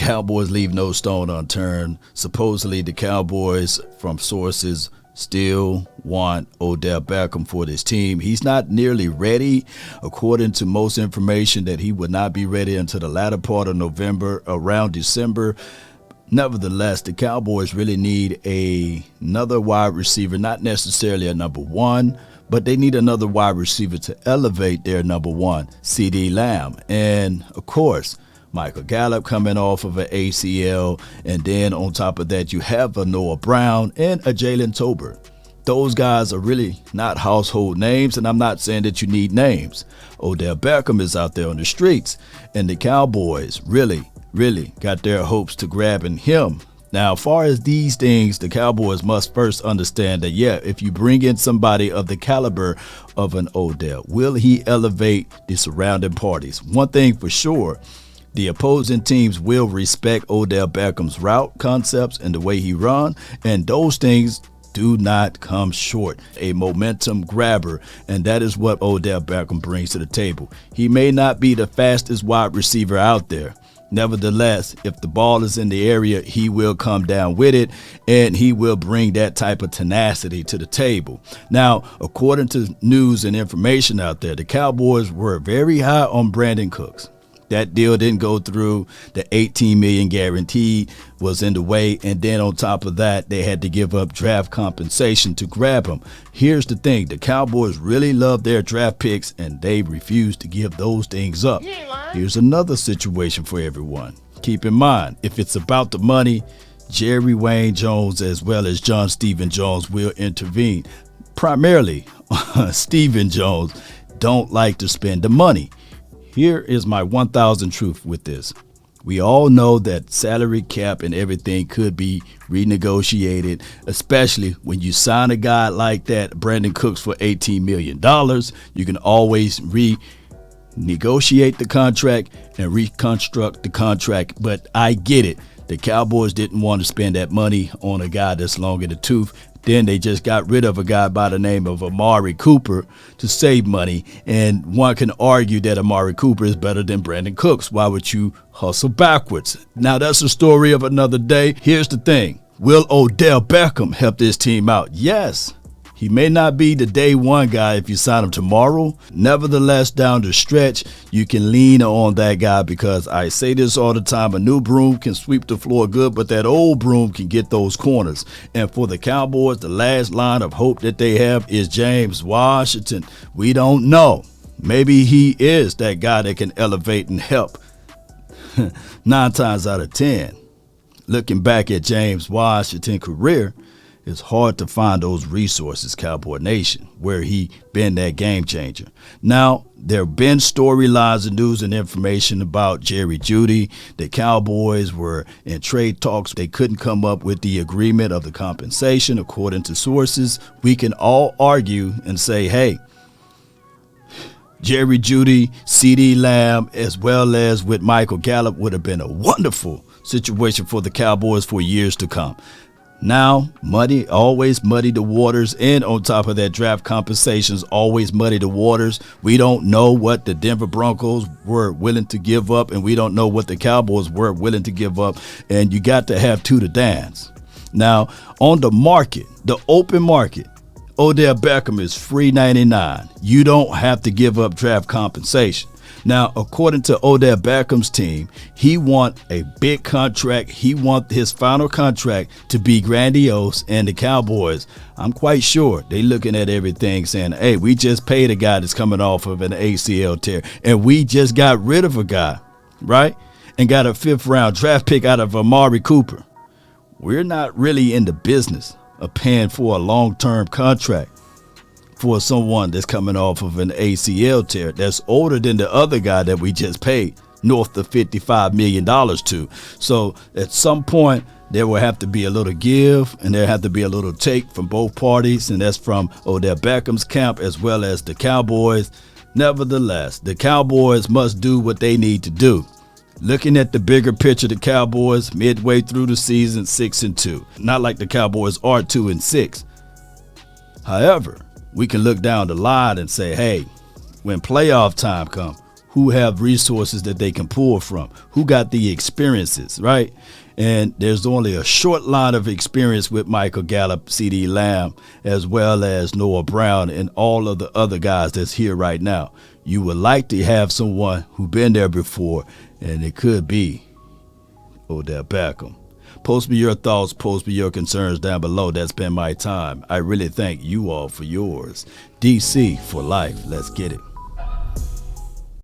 Cowboys leave no stone unturned. Supposedly, the Cowboys, from sources, still want Odell Beckham for this team. He's not nearly ready, according to most information, that he would not be ready until the latter part of November, around December. Nevertheless, the Cowboys really need another wide receiver, not necessarily a number one, but they need another wide receiver to elevate their number one, CeeDee Lamb. And, of course, Michael Gallup coming off of an ACL, and then on top of that, you have a Noah Brown and a Jalen Tolbert. Those guys are really not household names, and I'm not saying that you need names. Odell Beckham is out there on the streets, and the Cowboys really got their hopes to grabbing him. Now, as far as these things, the Cowboys must first understand that, yeah, if you bring in somebody of the caliber of an Odell, will he elevate the surrounding parties? One thing for sure, the opposing teams will respect Odell Beckham's route concepts and the way he runs, and those things do not come short. A momentum grabber, and that is what Odell Beckham brings to the table. He may not be the fastest wide receiver out there. Nevertheless, if the ball is in the area, he will come down with it, and he will bring that type of tenacity to the table. Now, according to news and information out there, the Cowboys were very high on Brandon Cooks. That deal didn't go through. The $18 million guaranteed was in the way, and then on top of that, they had to give up draft compensation to grab him. Here's the thing. The Cowboys really love their draft picks, and they refuse to give those things up. Here's another situation for everyone. Keep in mind, if it's about the money, Jerry Wayne Jones as well as John Stephen Jones will intervene. Primarily, Stephen Jones don't like to spend the money. Here is my 1,000 truth with this. We all know that salary cap and everything could be renegotiated, especially when you sign a guy like that, Brandon Cooks, for $18 million. You can always renegotiate the contract and reconstruct the contract, but I get it. The Cowboys didn't want to spend that money on a guy that's long in the tooth. Then they just got rid of a guy by the name of Amari Cooper to save money. And one can argue that Amari Cooper is better than Brandon Cooks. Why would you hustle backwards? Now, that's a story of another day. Here's the thing. Will Odell Beckham help this team out? Yes. He may not be the day one guy if you sign him tomorrow. Nevertheless, down the stretch, you can lean on that guy, because I say this all the time, a new broom can sweep the floor good, but that old broom can get those corners. And for the Cowboys, the last line of hope that they have is James Washington. We don't know. Maybe he is that guy that can elevate and help 9 times out of 10. Looking back at James Washington's career, it's hard to find those resources, Cowboy Nation, where he been that game changer. Now, there have been storylines and news and information about Jerry Jeudy. The Cowboys were in trade talks. They couldn't come up with the agreement of the compensation, according to sources. We can all argue and say, hey, Jerry Jeudy, CeeDee Lamb, as well as with Michael Gallup, would have been a wonderful situation for the Cowboys for years to come. Now, money always muddy the waters, and on top of that, draft compensations always muddy the waters. We don't know what the Denver Broncos were willing to give up, and we don't know what the Cowboys were willing to give up, and you got to have two to dance. Now, on the market, the open market, Odell Beckham is free 99. You don't have to give up draft compensation. Now, according to Odell Beckham's team, he wants a big contract. He wants his final contract to be grandiose. And the Cowboys, I'm quite sure they looking at everything saying, hey, we just paid a guy that's coming off of an ACL tear, and we just got rid of a guy, right? And got a 5th round draft pick out of Amari Cooper. We're not really in the business of paying for a long-term contract for someone that's coming off of an ACL tear that's older than the other guy that we just paid north of $55 million to. So at some point, there will have to be a little give, and there have to be a little take from both parties, and that's from Odell Beckham's camp as well as the Cowboys. Nevertheless, the Cowboys must do what they need to do. Looking at the bigger picture, the Cowboys midway through the season 6-2. Not like the Cowboys are 2-6. However, we can look down the line and say, hey, when playoff time comes, who have resources that they can pull from, who got the experiences, right? And there's only a short line of experience with Michael Gallup, CeeDee Lamb, as well as Noah Brown and all of the other guys that's here right now. You would like to have someone who's been there before, and it could be Odell Beckham. Post me your thoughts, post me your concerns down below. That's been my time. I really thank you all for yours. DC for life. Let's get it.